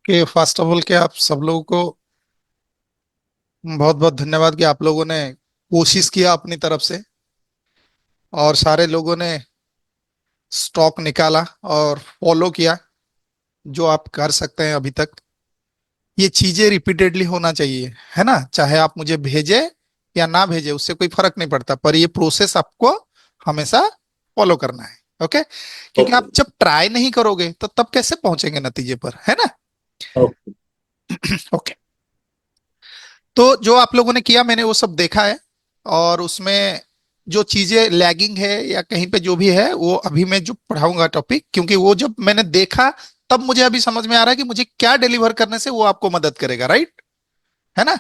कि first of all कि आप सब लोगों को बहुत बहुत धन्यवाद कि आप लोगों ने कोशिश किया अपनी तरफ से और सारे लोगों ने स्टॉक निकाला और फॉलो किया जो आप कर सकते हैं अभी तक। ये चीजें रिपीटेडली होना चाहिए, है ना। चाहे आप मुझे भेजे या ना भेजे उससे कोई फर्क नहीं पड़ता, पर ये प्रोसेस आपको हमेशा फॉलो करना है। ओके। क्योंकि ओके। आप जब ट्राई नहीं करोगे तो तब कैसे पहुंचेंगे नतीजे पर, है ना। ओके। ओके। तो जो आप लोगों ने किया मैंने वो सब देखा है, और उसमें जो चीजें लैगिंग है या कहीं पे जो भी है वो अभी मैं जो पढ़ाऊंगा टॉपिक, क्योंकि वो जब मैंने देखा तब मुझे अभी समझ में आ रहा है कि मुझे क्या डिलीवर करने से वो आपको मदद करेगा, राइट, है ना।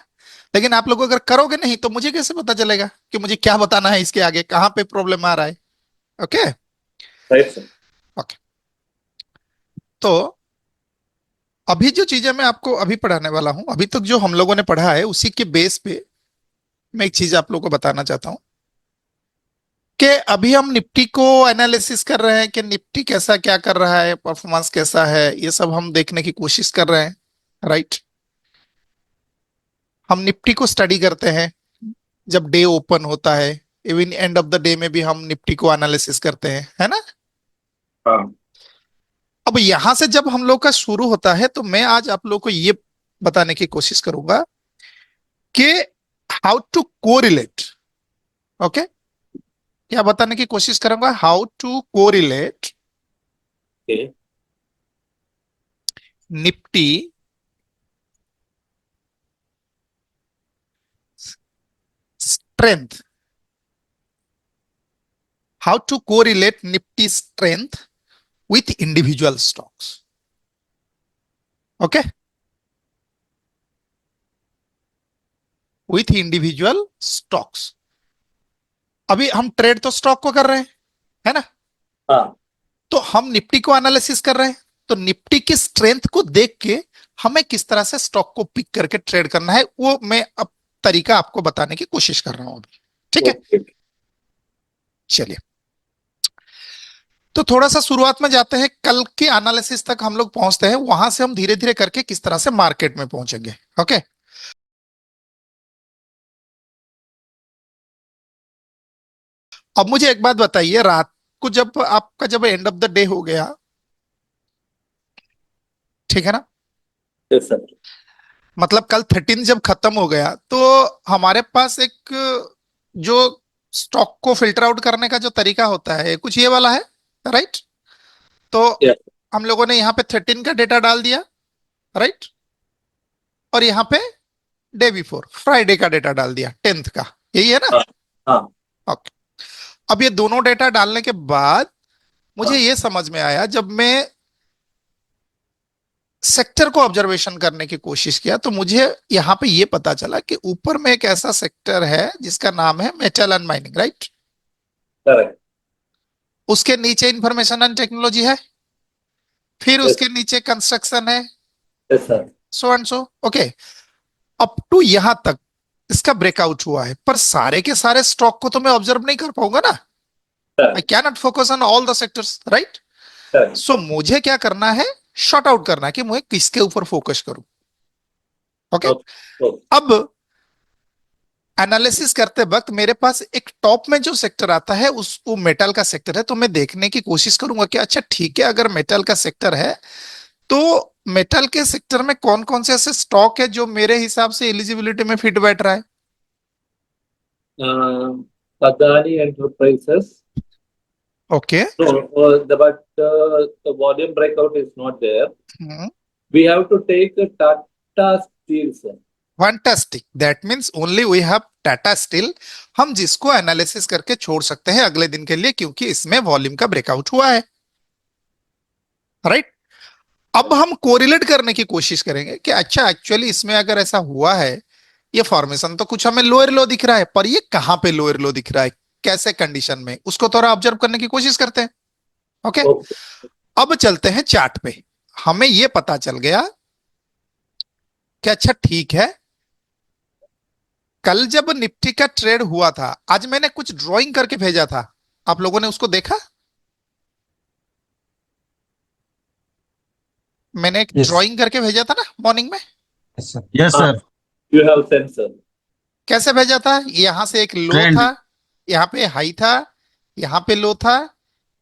लेकिन आप लोग अगर करोगे नहीं तो मुझे कैसे पता चलेगा कि मुझे क्या बताना है, इसके आगे कहाँ पे प्रॉब्लम आ रहा है। ओके। Right sir. ओके। तो अभी जो चीजें मैं आपको अभी पढ़ाने वाला हूं, अभी तक जो हम लोगों ने पढ़ा है उसी के बेस पे मैं एक चीज आप लोगों को बताना चाहता हूं कि अभी हम निफ्टी को एनालिसिस कर रहे हैं कि निफ्टी कैसा क्या कर रहा है, परफॉर्मेंस कैसा है, ये सब हम देखने की कोशिश कर रहे हैं, राइट। हम निफ्टी को स्टडी करते हैं जब डे ओपन होता है, even end of the day में भी हम निफ्टी को एनालिसिस करते हैं, है ना। हाँ। अब यहां से जब हम लोग का शुरू होता है तो मैं आज आप लोग को ये बताने की कोशिश करूंगा कि हाउ टू कोरिलेट। ओके। क्या बताने की कोशिश करूंगा, how to correlate okay. Nifty strength, how to correlate Nifty strength with individual stocks. Okay, with individual stocks. अभी हम ट्रेड तो स्टॉक को कर रहे हैं, है ना। हाँ। तो हम निफ्टी को एनालिसिस कर रहे हैं, तो निफ्टी की स्ट्रेंथ को देख के हमें किस तरह से स्टॉक को पिक करके ट्रेड करना है वो मैं अब तरीका आपको बताने की कोशिश कर रहा हूं अभी। ठीक है। ओके। चलिए, तो थोड़ा सा शुरुआत में जाते हैं, कल के एनालिसिस तक हम लोग पहुंचते हैं, वहां से हम धीरे धीरे करके किस तरह से मार्केट में पहुंचेंगे। ओके। अब मुझे एक बात बताइए, रात को जब आपका जब एंड ऑफ द डे हो गया, ठीक है ना, यस सर। मतलब कल 13 जब खत्म हो गया तो हमारे पास एक जो स्टॉक को फिल्टर आउट करने का जो तरीका होता है कुछ ये वाला है, राइट। तो यस। हम लोगों ने यहाँ पे 13 का डेटा डाल दिया, राइट, और यहाँ पे डे बिफोर फ्राइडे का डेटा डाल दिया 10th का, यही है ना। हाँ। हाँ। ओके। अब ये दोनों डेटा डालने के बाद मुझे हाँ। ये समझ में आया, जब मैं सेक्टर को ऑब्जर्वेशन करने की कोशिश किया तो मुझे यहां पे ये पता चला कि ऊपर में एक ऐसा सेक्टर है जिसका नाम है metal and mining, right. Correct. उसके नीचे इंफॉर्मेशन एंड टेक्नोलॉजी है, फिर यस। उसके नीचे कंस्ट्रक्शन है, yes sir. So and so. Okay. Up to यहां तक इसका ब्रेकआउट हुआ है, पर सारे के सारे स्टॉक को तो मैं ऑब्जर्व नहीं कर पाऊंगा ना। I correct. Can not focus on all the sectors, right. Correct. So मुझे क्या करना है, शॉर्ट आउट करना है कि मुझे किसके ऊपर फोकस करूं। ओके। ओके। ओके। अब एनालिसिस करते वक्त मेरे पास एक टॉप में जो सेक्टर आता है उस वो मेटल का सेक्टर है, तो मैं देखने की कोशिश करूंगा कि अच्छा ठीक है, अगर मेटल का सेक्टर है तो मेटल के सेक्टर में कौन कौन से ऐसे स्टॉक है जो मेरे हिसाब से एलिजिबिलिटी में फिट बैठ रहा है। Adani Enterprises. Okay. No, the volume breakout is not there. Hmm. We have to take Tata Steel, sir. Fantastic, that means only we have Tata steel, हम जिसको एनालिसिस करके छोड़ सकते हैं अगले दिन के लिए, क्योंकि इसमें वॉल्यूम का ब्रेकआउट हुआ है, राइट। अब हम कोरिलेट करने की कोशिश करेंगे कि अच्छा एक्चुअली इसमें अगर ऐसा हुआ है, ये फॉर्मेशन तो कुछ हमें लोअर लो दिख रहा है, पर ये कहां पे लोअर लो दिख रहा है, कैसे कंडीशन में, उसको थोड़ा ऑब्जर्व करने की कोशिश करते हैं। ओके। Okay. अब चलते हैं चार्ट पे। हमें ये पता चल गया कि अच्छा ठीक है, कल जब निफ्टी का ट्रेड हुआ था, आज मैंने कुछ ड्राइंग करके भेजा था, आप लोगों ने उसको देखा। मैंने एक Yes. ड्राइंग करके भेजा था ना मॉर्निंग में, Yes, sir. Yes, Ah. sir. You have sensor. कैसे भेजा था? यहाँ से एक लो Trend. था, यहाँ पे हाई था, यहाँ पे लो था,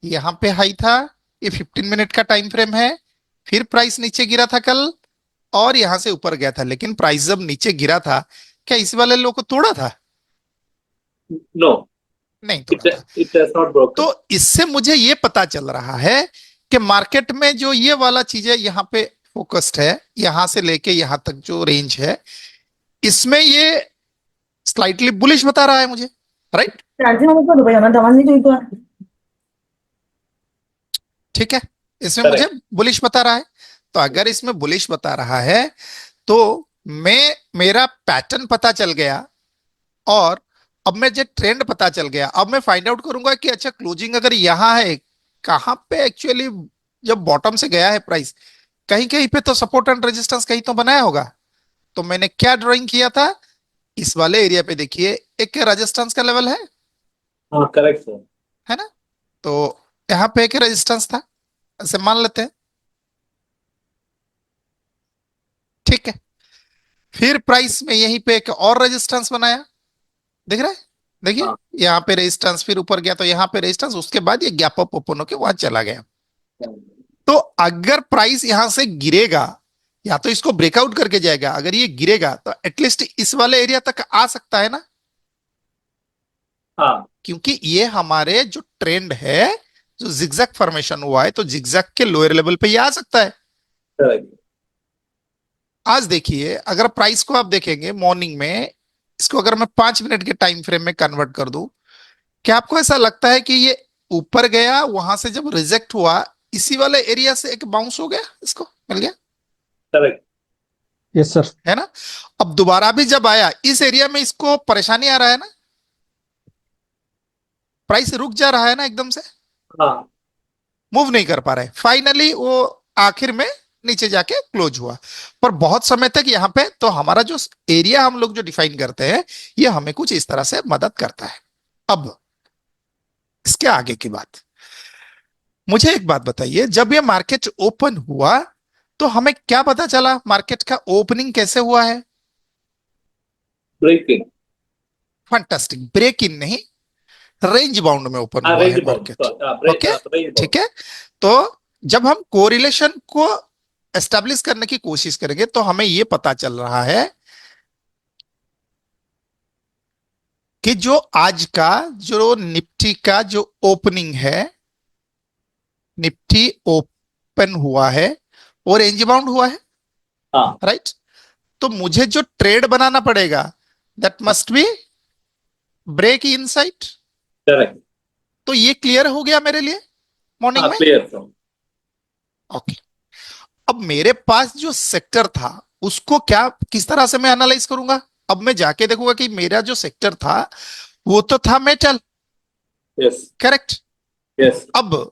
यहाँ पे हाई था। ये 15 मिनट का टाइम फ्रेम है। फिर प्राइस नीचे गिरा था कल, और यहां से ऊपर गया था। लेकिन प्राइस जब नीचे गिरा था, क्या इस वाले लो को तोड़ा था? No, नहीं it तोड़ा था। it has not broken. तो इससे मुझे ये पता चल रहा है कि मार्केट में जो ये वाला चीज है यहाँ पे फोकस्ड है, यहां से लेके यहां तक जो रेंज है, इसमें ये स्लाइटली बुलिश बता रहा है मुझे, राइट? ठीक है, इसमें मुझे Correct. बुलिश बता रहा है। तो अगर इसमें बुलिश बता रहा है तो मेरा पैटर्न पता चल गया, और अब मुझे ट्रेंड पता चल गया। अब मैं फाइंड आउट करूंगा कि अच्छा क्लोजिंग अगर यहां है, कहां पे एक्चुअली जब बॉटम से गया है प्राइस, कहीं कहीं पे तो सपोर्ट एंड रेजिस्टेंस कहीं तो बनाया होगा। तो मैंने क्या ड्राइंग किया था, इस वाले एरिया पे देखिए एक रेजिस्टेंस का लेवल हाँ, correct sir. है ना? तो यहाँ पे एक रेजिस्टेंस था, ऐसे मान लेते हैं। ठीक है, फिर प्राइस में यहीं पे एक और रेजिस्टेंस बनाया, दिख रहा है? देखिए हाँ. यहाँ पे रेजिस्टेंस, फिर ऊपर गया तो यहाँ पे रेजिस्टेंस, उसके बाद ये गैप अप ओपन होके वहां चला गया। तो अगर प्राइस यहां से गिरेगा, या तो इसको ब्रेकआउट करके जाएगा, अगर ये गिरेगा तो एटलीस्ट इस वाले एरिया तक आ सकता है ना, हाँ, क्योंकि ये हमारे जो ट्रेंड है, जो जिगजैग फॉर्मेशन हुआ है, तो जिगजैग के लोअर लेवल पे ये आ सकता है। correct. आज देखिए, अगर प्राइस को आप देखेंगे मॉर्निंग में, इसको अगर मैं 5 मिनट के टाइम फ्रेम में कन्वर्ट कर दूं, क्या आपको ऐसा लगता है कि ये ऊपर गया, वहां से जब रिजेक्ट हुआ, इसी वाले एरिया से एक बाउंस हो गया, इसको मिल गया, Correct. Yes, sir. है ना? अब दोबारा भी जब आया इस एरिया में, इसको परेशानी आ रहा है ना, प्राइस रुक जा रहा है ना एकदम से, हाँ, मूव नहीं कर पा रहा है। फाइनली वो आखिर में नीचे जाके क्लोज हुआ। पर बहुत समय तक यहाँ पे तो हमारा जो एरिया हम लोग जो डिफाइन करते हैं, ये हमें कुछ इस तरह से मदद करता है। अब इसके आगे की बात, मुझे एक बात बताइए, जब ये मार्केट ओपन हुआ तो हमें क्या पता चला, मार्केट का ओपनिंग कैसे हुआ है? breaking. फंटास्टिक, ब्रेक इन नहीं, रेंज बाउंड में ओपन हाँ, हुआ है range bound. Market. Break, okay, range bound. ठीक है। तो जब हम कोरिलेशन को एस्टेब्लिश करने की कोशिश करेंगे तो हमें यह पता चल रहा है कि जो आज का जो निफ्टी का जो ओपनिंग है, निफ्टी ओपन हुआ है और रेंज बाउंड हुआ है, हाँ, राइट? तो मुझे जो ट्रेड बनाना पड़ेगा, that must be break inside. correct. तो ये क्लियर हो गया मेरे लिए मॉर्निंग हाँ, में। clear sir. ओके, अब मेरे पास जो सेक्टर था उसको क्या, किस तरह से मैं एनालाइज करूंगा? अब मैं जाके देखूंगा कि मेरा जो सेक्टर था वो तो था मेटल, Yes, करेक्ट? yes. अब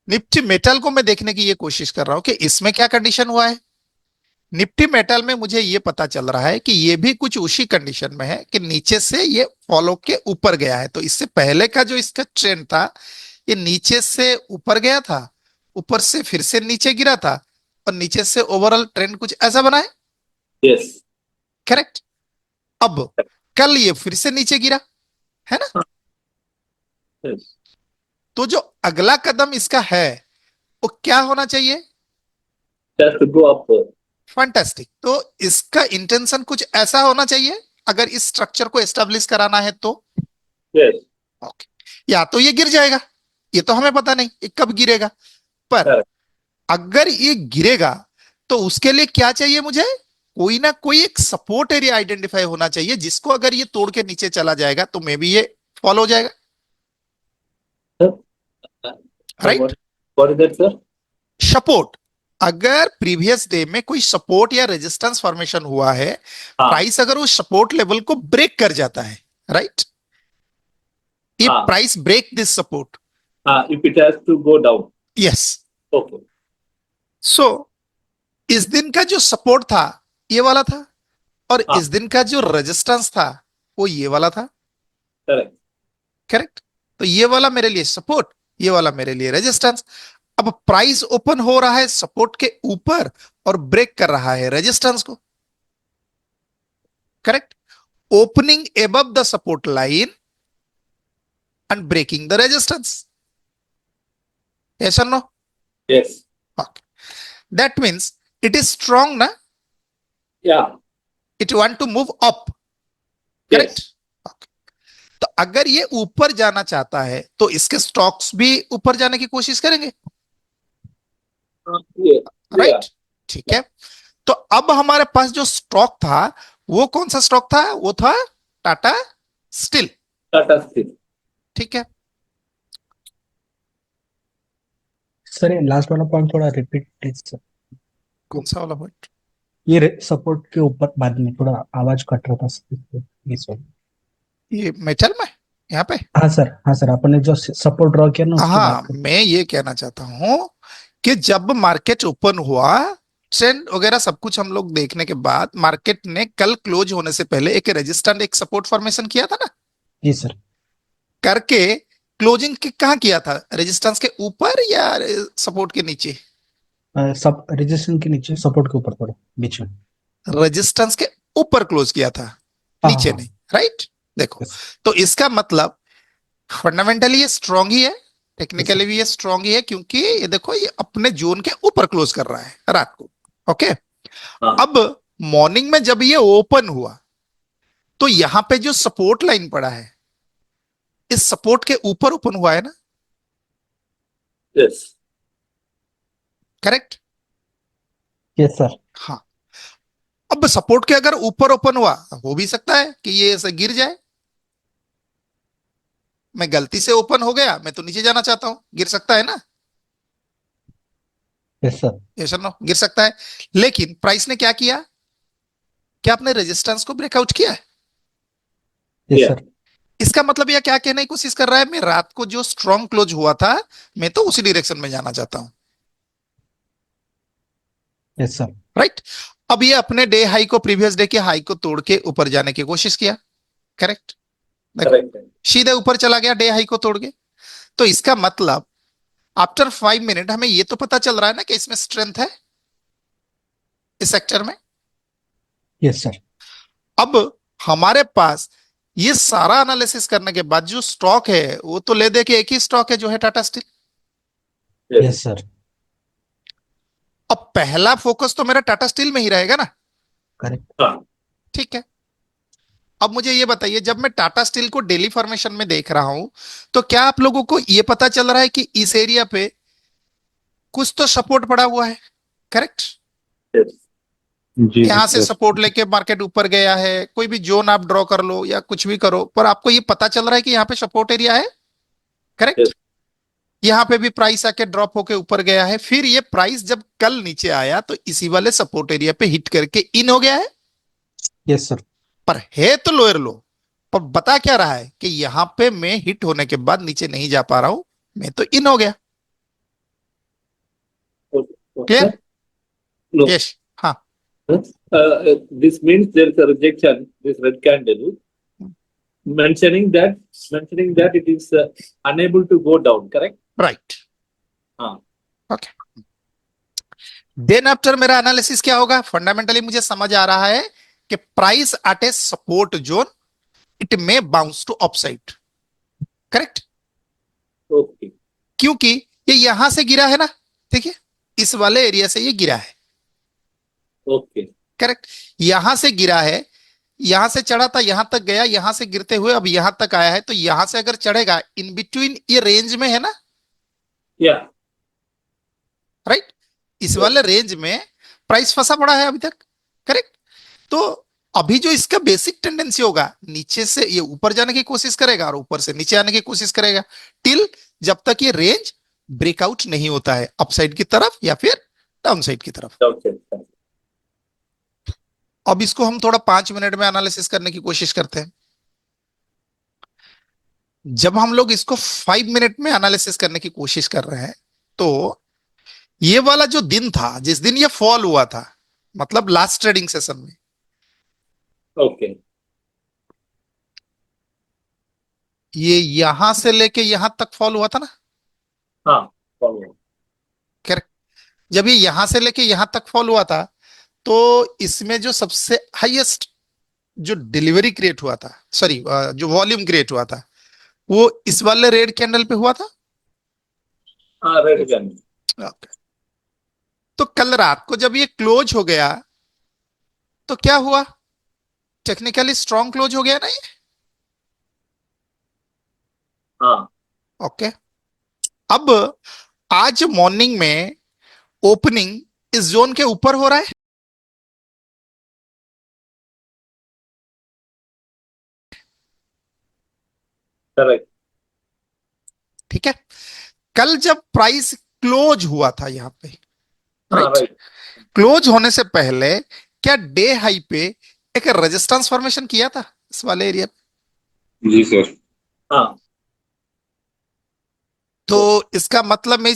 निफ्टी मेटल को मैं देखने की ये कोशिश कर रहा हूं कि इसमें क्या कंडीशन हुआ है। निफ्टी मेटल में मुझे ये पता चल रहा है कि ये भी कुछ उसी कंडीशन में है कि नीचे से ये फॉलो के ऊपर गया है। तो इससे पहले का जो इसका ट्रेंड था, ये नीचे से ऊपर गया था, ऊपर से फिर से नीचे गिरा था, और नीचे से ओवरऑल ट्रेंड कुछ ऐसा बना है, Yes. करेक्ट? अब कल ये फिर से नीचे गिरा, है ना? Yes. तो जो अगला कदम इसका है वो क्या होना चाहिए? Just to go up. Fantastic. तो इसका इंटेंशन कुछ ऐसा होना चाहिए, अगर इस स्ट्रक्चर को एस्टेब्लिश कराना है तो। Yes. ओके, या तो ये गिर जाएगा, ये तो हमें पता नहीं ये कब गिरेगा, पर Correct. अगर ये गिरेगा तो उसके लिए क्या चाहिए मुझे? कोई ना कोई एक सपोर्ट एरिया आइडेंटिफाई होना चाहिए, जिसको अगर ये तोड़ के नीचे चला जाएगा तो मे बी ये फॉलो हो जाएगा, right? What is that sir? Support, अगर प्रीवियस डे में कोई सपोर्ट या रेजिस्टेंस फॉर्मेशन हुआ है, हाँ, प्राइस अगर उस सपोर्ट लेवल को ब्रेक कर जाता है, राइट? इफ हाँ. Price break this support, If it has to go down. Yes, Okay. So इस दिन का जो सपोर्ट था ये वाला था, और हाँ. इस दिन का जो रेजिस्टेंस था वो ये वाला था, Correct. करेक्ट? तो ये वाला मेरे लिए सपोर्ट, ये वाला मेरे लिए रेजिस्टेंस। अब प्राइस ओपन हो रहा है सपोर्ट के ऊपर और ब्रेक कर रहा है रेजिस्टेंस को, correct? Opening above the support line and breaking the resistance, yes और no? Yes. Okay. That means it is strong na, Yeah. it want to move up, correct? Yes. Okay. तो अगर ये ऊपर जाना चाहता है तो इसके स्टॉक्स भी ऊपर जाने की कोशिश करेंगे, Yeah. राइट? Yeah. ठीक है, तो अब हमारे पास जो स्टॉक था वो कौन सा स्टॉक था? वो था टाटा स्टील, Tata Steel. ठीक है? सर ये लास्ट वाला पॉइंट थोड़ा रिपीट प्लीज सर। कौन सा वाला पॉइंट? ये सपोर्ट के ऊपर बाद में थोड़ा आवाज कट रहा था इस वाले। ये मेटल में यहाँ पे? हाँ सर आपने जो सपोर्ट ड्रॉ किया ना उसके हाँ, बाद का। मैं ये कहना चाहता हूं कि जब मार्केट ओपन हुआ, ट्रेंड वगैरह सब कुछ हम लोग देखने के बाद मार्केट ने कल क्लोज होने से पहले एक रेजिस्टेंस एक सपोर्ट फॉर्मेशन किया था ना, जी सर। करके क्लोजिंग के कहाँ किया था? रेजिस्टेंस के ऊपर या सपोर्ट के नीचे? सब रजिस्ट्रेशन के नीचे सपोर्ट के ऊपर थोड़ा बीच में। रेजिस्टेंस के ऊपर क्लोज किया था, हाँ, नीचे हाँ। नहीं, राइट? देखो, Yes. तो इसका मतलब फंडामेंटली ये स्ट्रांग ही है, टेक्निकली Yes, भी ये स्ट्रांग ही है, क्योंकि ये देखो ये अपने जोन के ऊपर क्लोज कर रहा है रात को, ओके? हाँ. अब मॉर्निंग में जब ये ओपन हुआ तो यहां पे जो सपोर्ट लाइन पड़ा है इस सपोर्ट के ऊपर ओपन हुआ है ना, Yes. करेक्ट? yes sir. हाँ, अब सपोर्ट के अगर ऊपर ओपन हुआ, हो भी सकता है कि ये ऐसे गिर जाए। मैं गलती से ओपन हो गया, मैं तो नीचे जाना चाहता हूं, गिर सकता है ना? Yes sir. ऐसा ना गिर सकता है, लेकिन प्राइस ने क्या किया? क्या आपने रेजिस्टेंस को ब्रेकआउट किया है? Yes Yeah. सर। इसका मतलब यह क्या कहने की कोशिश कर रहा है? मैं रात को जो स्ट्रॉन्ग क्लोज हुआ था मैं तो उसी डायरेक्शन में जाना चाहता हूं, यस सर। राइट? अब ये अपने डे हाई को, प्रीवियस डे के हाई को तोड़ के ऊपर जाने की कोशिश किया, करेक्ट? देखो, Correct. सीधे ऊपर चला गया डे हाई को तोड़ के। तो इसका मतलब आफ्टर 5 मिनट हमें ये तो पता चल रहा है ना कि इसमें स्ट्रेंथ है इस सेक्टर में। Yes sir. अब हमारे पास ये सारा एनालिसिस करने के बाद जो स्टॉक है वो तो ले दे के एक ही स्टॉक है जो है Tata steel. Yes. Yes sir. अब पहला फोकस तो मेरा टाटा स्टील में ही रहेगा ना, करेक्ट। हाँ. ठीक है? अब मुझे ये बताइए, जब मैं टाटा स्टील को डेली फॉर्मेशन में देख रहा हूं तो क्या आप लोगों को ये पता चल रहा है कि इस एरिया पे कुछ तो सपोर्ट पड़ा हुआ है, करेक्ट? Yes. जी यहां से सपोर्ट लेके मार्केट ऊपर गया है, कोई भी जोन आप ड्रॉ कर लो या कुछ भी करो, पर आपको ये पता चल रहा है कि यहाँ पे सपोर्ट एरिया है, करेक्ट? Yes. यहां पे भी प्राइस आके ड्रॉप होके ऊपर गया है, फिर ये प्राइस जब कल नीचे आया तो इसी वाले सपोर्ट एरिया पे हिट करके इन हो गया है, यस सर। पर है तो लोअर लो। पर बता क्या रहा है कि यहां पे मैं हिट होने के बाद नीचे नहीं जा पा रहा हूं, मैं तो इन हो गया, Okay. क्लियर? No. यस, हाँ, This means there is a rejection. This red candle mentioning that it is unable to go down. Correct? Right, हाँ. ओके। देन आफ्टर मेरा एनालिसिस क्या होगा? फंडामेंटली मुझे समझ आ रहा है कि price at a support zone it may bounce to upside, correct? Okay. क्योंकि ये यहां से गिरा है ना, ठीक है, इस वाले एरिया से ये गिरा है, Okay. करेक्ट? यहां से गिरा है, यहां से चढ़ा था, यहां तक गया, यहां से गिरते हुए अब यहां तक आया है, तो यहां से अगर चढ़ेगा इन बिटवीन ये रेंज में है ना, Yeah. राइट? इस वाले रेंज में प्राइस फंसा पड़ा है अभी तक, करेक्ट? तो अभी जो इसका बेसिक टेंडेंसी होगा, नीचे से ये ऊपर जाने की कोशिश करेगा और ऊपर से नीचे आने की कोशिश करेगा, टिल जब तक ये रेंज ब्रेकआउट नहीं होता है अपसाइड की तरफ या फिर डाउनसाइड की तरफ। Okay. अब इसको हम थोड़ा 5 मिनट में एनालिसिस करने की कोशिश करते हैं। जब हम लोग इसको 5 मिनट में एनालिसिस करने की कोशिश कर रहे हैं तो ये वाला जो दिन था जिस दिन ये फॉल हुआ था, मतलब लास्ट ट्रेडिंग सेशन में, Okay. ये यहां से लेके यहां तक फॉल हुआ था ना, हाँ. Follow. जब ये यहां से लेके यहां तक फॉल हुआ था, तो इसमें जो सबसे हाईएस्ट जो डिलीवरी क्रिएट हुआ था, सॉरी जो वॉल्यूम क्रिएट हुआ था, वो इस वाले रेड कैंडल पे हुआ था। हाँ, रेड कैंडल। ओके। तो कल रात को जब ये क्लोज हो गया तो क्या हुआ? टेक्निकली स्ट्रॉन्ग क्लोज हो गया ना ये। हाँ, ओके। अब आज मॉर्निंग में ओपनिंग इस जोन के ऊपर हो रहा है। करेक्ट। ठीक है। कल जब प्राइस क्लोज हुआ था यहां पे, हाँ, राइट, राइट। क्लोज होने से पहले क्या डे हाई पे एक रेजिस्टेंस फॉर्मेशन किया था इस वाले एरिया पे? जी सर। हाँ, तो इसका मतलब मैं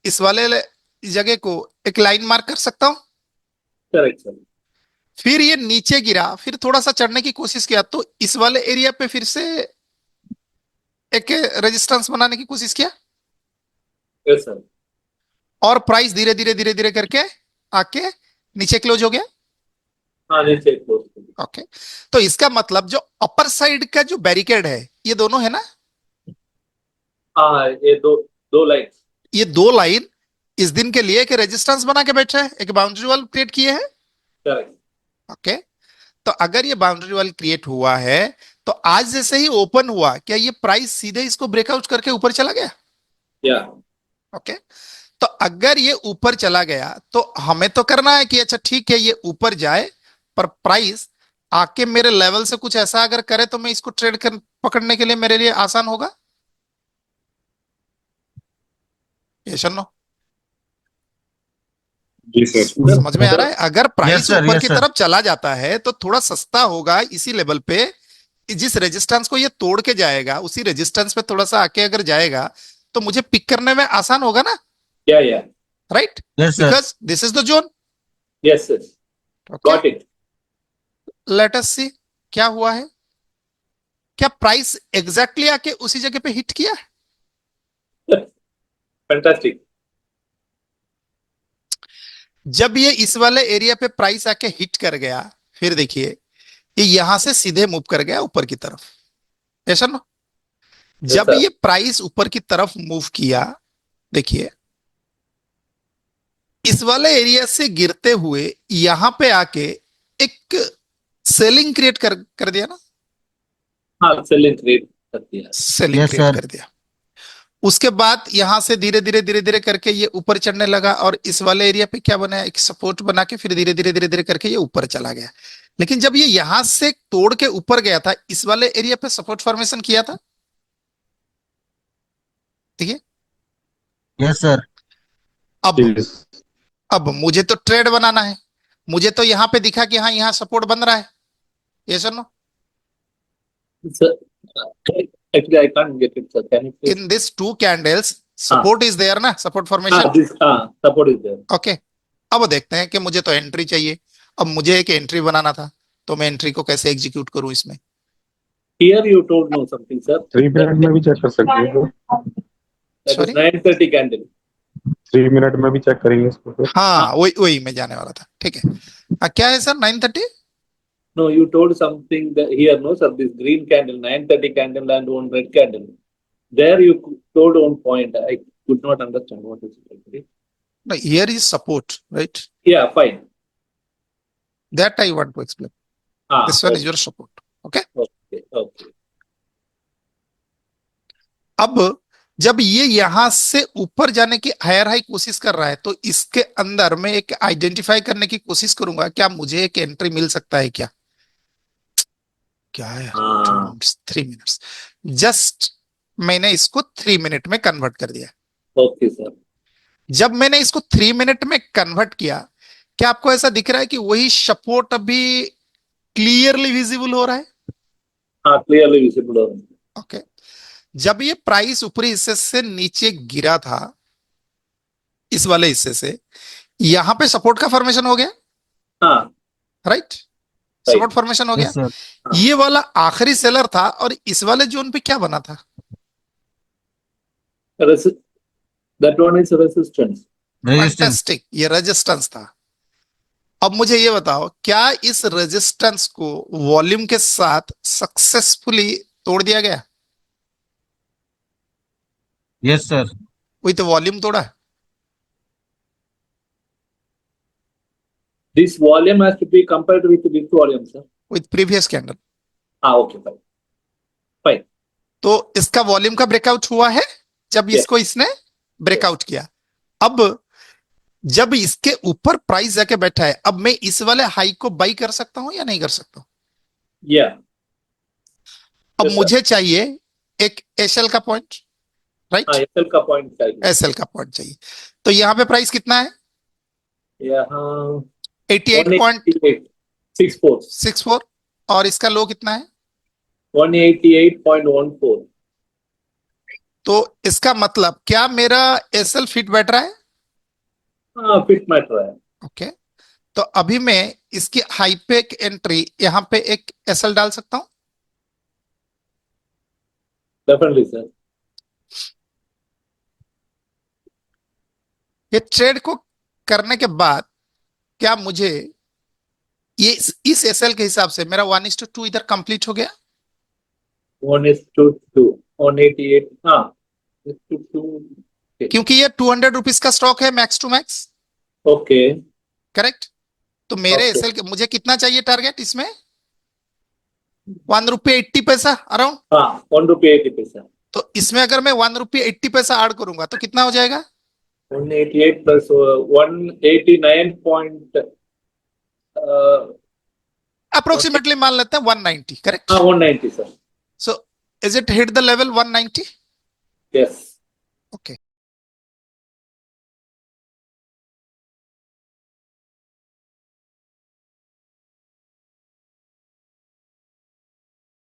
इस वाले जगह को एक लाइन मार्क कर सकता हूं। Correct sir. फिर ये नीचे गिरा, फिर थोड़ा सा चढ़ने की कोशिश किया, तो इस वाले एरिया पे फिर से एक रेजिस्टेंस बनाने की कोशिश किया, यस सर। और प्राइस धीरे धीरे धीरे धीरे करके आके नीचे क्लोज हो गया। हाँ, नीचे क्लोज। ओके। तो इसका मतलब जो अपर साइड का जो बैरिकेड है, ये दोनों है ना, हाँ, ये दो दो लाइन। ये दो लाइन इस दिन के लिए एक रेजिस्टेंस बना के बैठे हैं, एक बाउंड्री वॉल क्रिएट किए हैं। करेक्ट। ओके। तो अगर ये बाउंड्री वॉल क्रिएट हुआ है, तो आज जैसे ही ओपन हुआ, क्या ये प्राइस सीधे इसको ब्रेकआउट करके ऊपर चला गया? या ओके। तो अगर ये ऊपर चला गया तो हमें तो करना है कि अच्छा ठीक है, ये ऊपर जाए, पर प्राइस आके मेरे लेवल से कुछ ऐसा अगर करे तो मैं इसको ट्रेड कर पकड़ने के लिए मेरे लिए आसान होगा। यस और नो? जी सर। समझ में आ रहा है? अगर प्राइस sir, ऊपर yes, की sir. तरफ चला जाता है तो थोड़ा सस्ता होगा इसी लेवल पे। जिस रेजिस्टेंस को ये तोड़ के जाएगा, उसी रेजिस्टेंस पे थोड़ा सा आके अगर जाएगा तो मुझे पिक करने में आसान होगा ना, या right? Yes, sir. Because this is the zone. Yes sir. Got it. Let us see क्या हुआ है। क्या प्राइस एग्जैक्टली आके उसी जगह पे हिट किया? फैंटास्टिक। जब ये इस वाले एरिया पे प्राइस आके हिट कर गया, फिर देखिए ये यहां से सीधे मूव कर गया ऊपर की तरफ। ऐसा ना? जब sir. ये प्राइस ऊपर की तरफ मूव किया, देखिए इस वाले एरिया से गिरते हुए यहां पे आके एक सेलिंग क्रिएट कर दिया ना, हाँ, सेलिंग क्रिएट कर दिया। Selling Yes, create sir. कर दिया। उसके बाद यहां से धीरे धीरे धीरे धीरे करके ये ऊपर चढ़ने लगा, और इस वाले एरिया पे क्या बनाया, एक सपोर्ट बना के फिर धीरे धीरे धीरे धीरे करके ये ऊपर चला गया। लेकिन जब ये यहां से तोड़ के ऊपर गया था, इस वाले एरिया पे सपोर्ट फॉर्मेशन किया था। ठीक है। Yes, sir. अब मुझे तो ट्रेड बनाना है, मुझे तो यहां पे दिखा कि हाँ यहां सपोर्ट बन रहा है। ये सुनो, Sir, actually, I can't get it, sir. Can you please? In this two candles support is there ना, support formation. This support is there. Okay. अब देखते हैं कि मुझे तो एंट्री चाहिए। अब मुझे एक एंट्री बनाना था, तो मैं एंट्री को कैसे एग्जीक्यूट करूं इसमें? Here you told me something, sir. 3 minute में भी चेक कर सकते हैं। That is Sorry? 9:30 candle. 3 minute में भी चेक करेंगे इसको तो। हाँ, वही वही मैं जाने वाला था। ठीक है। क्या है sir 9:30? No, you told something that here, no, sir. This green candle, 9:30 candle, and one red candle. There you told one point. I could not understand what is it actually. No, here is support, right? Yeah, fine. That I want to explain. This one is your support. Okay. Okay. अब जब ये यहां से ऊपर जाने की higher high कोशिश कर रहा है, तो इसके अंदर मैं एक आइडेंटिफाई करने की कोशिश करूंगा, क्या मुझे एक एंट्री मिल सकता है क्या? क्या है? 3 मिनट्स। जस्ट मैंने इसको 3 मिनट में कन्वर्ट कर दिया। Okay, sir. जब मैंने इसको 3 मिनट में कन्वर्ट किया, क्या आपको ऐसा दिख रहा है कि वही सपोर्ट अभी क्लियरली विजिबल हो रहा है? हाँ, clearly visible. ओके। जब ये प्राइस ऊपरी हिस्से से नीचे गिरा था, इस वाले हिस्से से, यहां पे सपोर्ट का फॉर्मेशन हो गया, हाँ, राइट? सपोर्ट फॉर्मेशन हो गया। Yes, sir. ये वाला आखिरी सेलर था, और इस वाले जोन पे क्या बना था? that one is resistance. Resistance. Fantastic, ये रेजिस्टेंस था। अब मुझे ये बताओ, क्या इस रेजिस्टेंस को वॉल्यूम के साथ सक्सेसफुली तोड़ दिया गया? Yes sir. विथ वॉल्यूम तोड़ा? This volume has to be compared with this volume, sir. With previous candle. Okay, fine. Fine. तो इसका वॉल्यूम का ब्रेकआउट हुआ है जब Yes. इसको इसने ब्रेकआउट किया। अब जब इसके ऊपर प्राइस जाके बैठा है, अब मैं इस वाले हाई को बाई कर सकता हूं या नहीं कर सकता हूं? Yeah. अब Yes, sir. मुझे चाहिए एक एसएल का पॉइंट, राइट? SL का point चाहिए। एसएल का पॉइंट चाहिए। तो यहां पे प्राइस कितना है? यहाँ 88.64 188.64, और इसका लो कितना है? 188.14। तो इसका मतलब क्या मेरा एसएल फिट बैठ रहा है? हाँ, फिट मैट रहा है। ओके, तो अभी मैं इसकी हाई पे एक एंट्री यहां पे एक एसएल डाल सकता हूं? Definitely, sir. ये ट्रेड को करने के बाद क्या मुझे ये इस एसएल के हिसाब से मेरा 1:2 इधर कंप्लीट हो गया? 1:2, 188, हाँ, 1:2, क्योंकि ये 200 रुपीज का स्टॉक है max to max, okay. Correct? तो मेरे Okay. एसएल के मुझे कितना चाहिए टारगेट इसमें? 1 रुपये 80 पैसा अराउंड। हाँ, 1 रुपये 80 पैसा। तो इसमें अगर मैं 1 रुपये 80 पैसा ऐड करूंगा तो कितना हो जाएगा? 188 plus 189 point, अप्रोक्सीमेटली मान लेते हैं 190, करेक्ट? हाँ, 190, sir. So is it hit the level 190? Yes. Okay,